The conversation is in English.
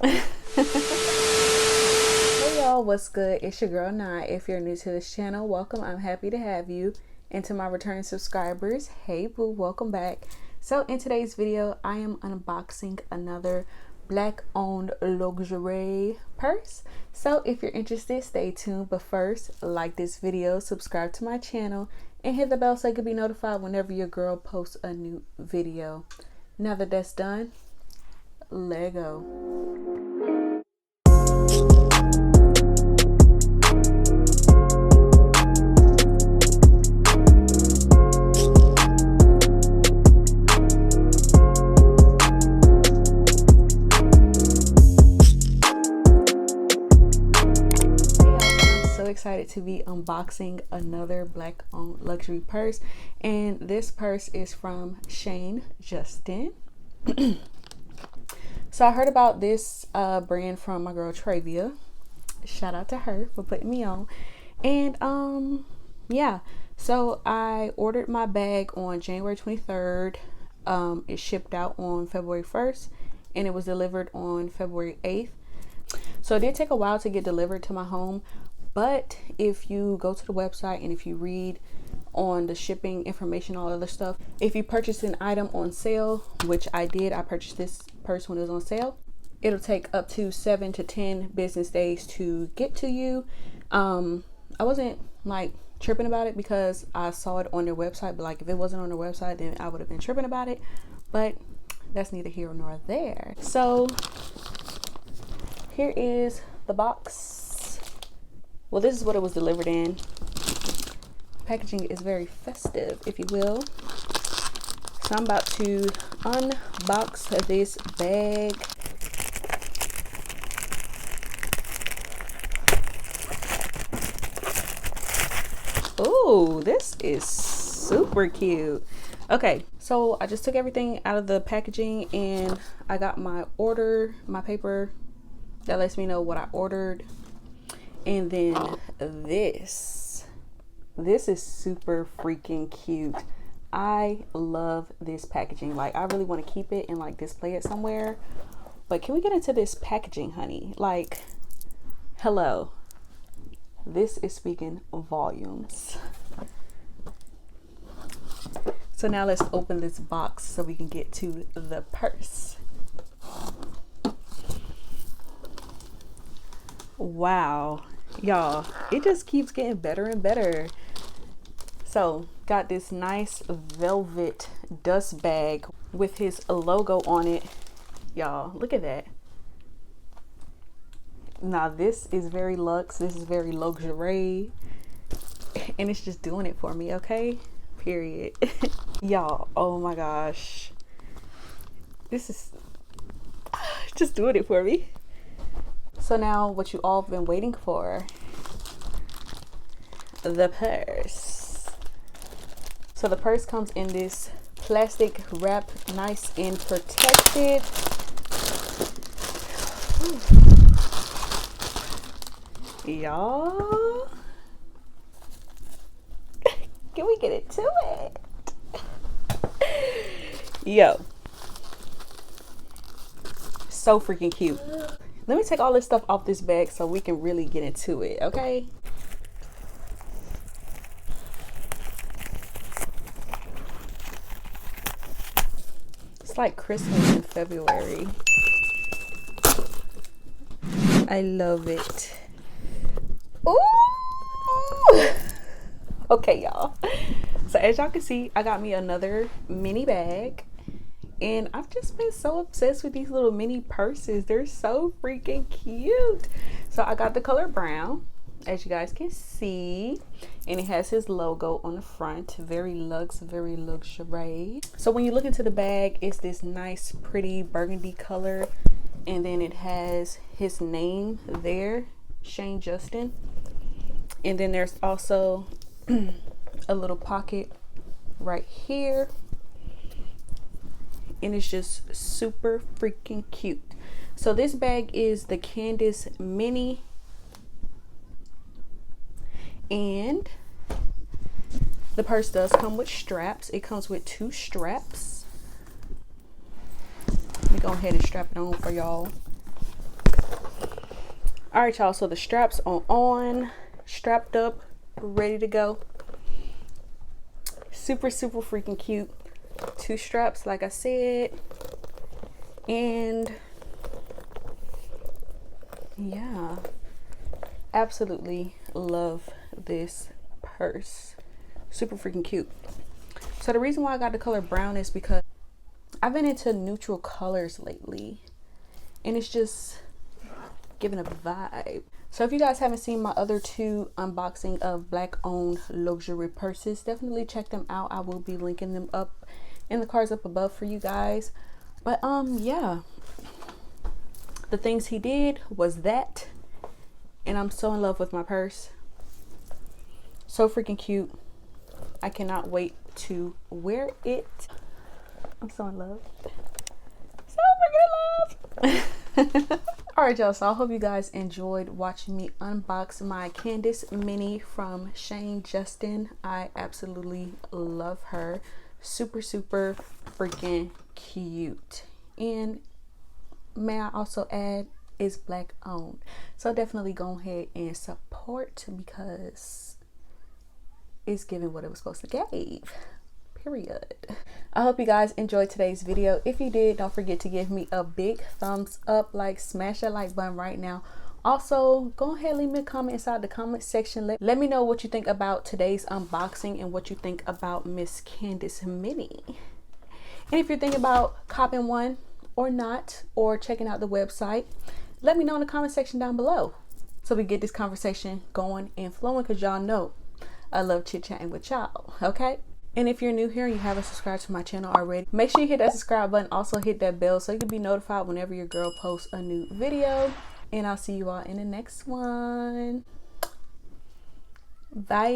Hey y'all, what's good? It's your girl Nai. If you're new to this channel, welcome. I'm happy to have you. And to my returning subscribers, hey boo, welcome back. So in today's video, I am unboxing another black owned luxury purse. So if you're interested, stay tuned. But first, like this video, subscribe to my channel, and hit the bell so you can be notified whenever your girl posts a new video. Now that that's done, let go. Excited to be unboxing another black owned luxury purse, and this purse is from Shane Justin. So I heard about this brand from my girl Travia. Shout out to her for putting me on. And yeah, so I ordered my bag on January 23rd. It shipped out on February 1st, and it was delivered on February 8th. So it did take a while to get delivered to my home. But if you go to the website and if you read on the shipping information, all other stuff, if you purchase an item on sale, which I did, I purchased this purse when it was on sale, it'll take up to 7 to 10 business days to get to you. I wasn't like tripping about it because I saw it on their website, but like if it wasn't on their website, then I would have been tripping about it. But that's neither here nor there. So here is the box. Well, this is what it was delivered in. Packaging is very festive, if you will. So I'm about to unbox this bag. Oh, this is super cute. Okay, so I just took everything out of the packaging and I got my order, my paper that lets me know what I ordered. And then this is super freaking cute. I love this packaging. Like, I really want to keep it and like display it somewhere. But can we get into this packaging, honey? Like, hello. This is speaking volumes. So now let's open this box so we can get to the purse. Wow, y'all, it just keeps getting better and better. So got this nice velvet dust bag with his logo on it. Y'all, look at that. Now this is very luxe, this is very luxury, and it's just doing it for me, okay? Period. Y'all, oh my gosh, this is just doing it for me. So now what you all have been waiting for, the purse. So the purse comes in this plastic wrap, nice and protected. Y'all, can we get into it? Yo, so freaking cute. Let me take all this stuff off this bag so we can really get into it, okay? It's like Christmas in February. I love it. Ooh! Okay, y'all. So as y'all can see, I got me another mini bag. And I've just been so obsessed with these little mini purses. They're so freaking cute. So I got the color brown, as you guys can see. And it has his logo on the front. Very luxe, very luxury. So when you look into the bag, it's this nice, pretty burgundy color. And then it has his name there, Shane Justin. And then there's also a little pocket right here. And it's just super freaking cute. So this bag is the Candice Mini, and the purse does come with straps. It comes with 2 straps. Let me go ahead and strap it on for y'all. All right, y'all, so the straps are on, strapped up, ready to go. Super freaking cute. 2 straps, like I said. And yeah, absolutely love this purse. Super freaking cute. So the reason why I got the color brown is because I've been into neutral colors lately, and it's just giving a vibe. So if you guys haven't seen my other 2 unboxing of black owned luxury purses, definitely check them out. I will be linking them up in the cards up above for you guys. But yeah, the things he did was that, and I'm so in love with my purse. So freaking cute. I cannot wait to wear it. I'm so in love. So freaking in love. All right, y'all, so I hope you guys enjoyed watching me unbox my Candice mini from Shane Justin. I absolutely love her. Super freaking cute. And may I also add, is black owned. So definitely go ahead and support, because it's giving what it was supposed to give. Period. I hope you guys enjoyed today's video. If you did, don't forget to give me a big thumbs up, like smash that like button right now. Also, go ahead, leave me a comment inside the comment section. Let me know what you think about today's unboxing and what you think about Miss Candice mini. And if you're thinking about copying one or not, or checking out the website, let me know in the comment section down below, so we get this conversation going and flowing, because y'all know I love chit-chatting with y'all, okay? And if you're new here and you haven't subscribed to my channel already, make sure you hit that subscribe button. Also hit that bell so you can be notified whenever your girl posts a new video. And I'll see you all in the next one. Bye.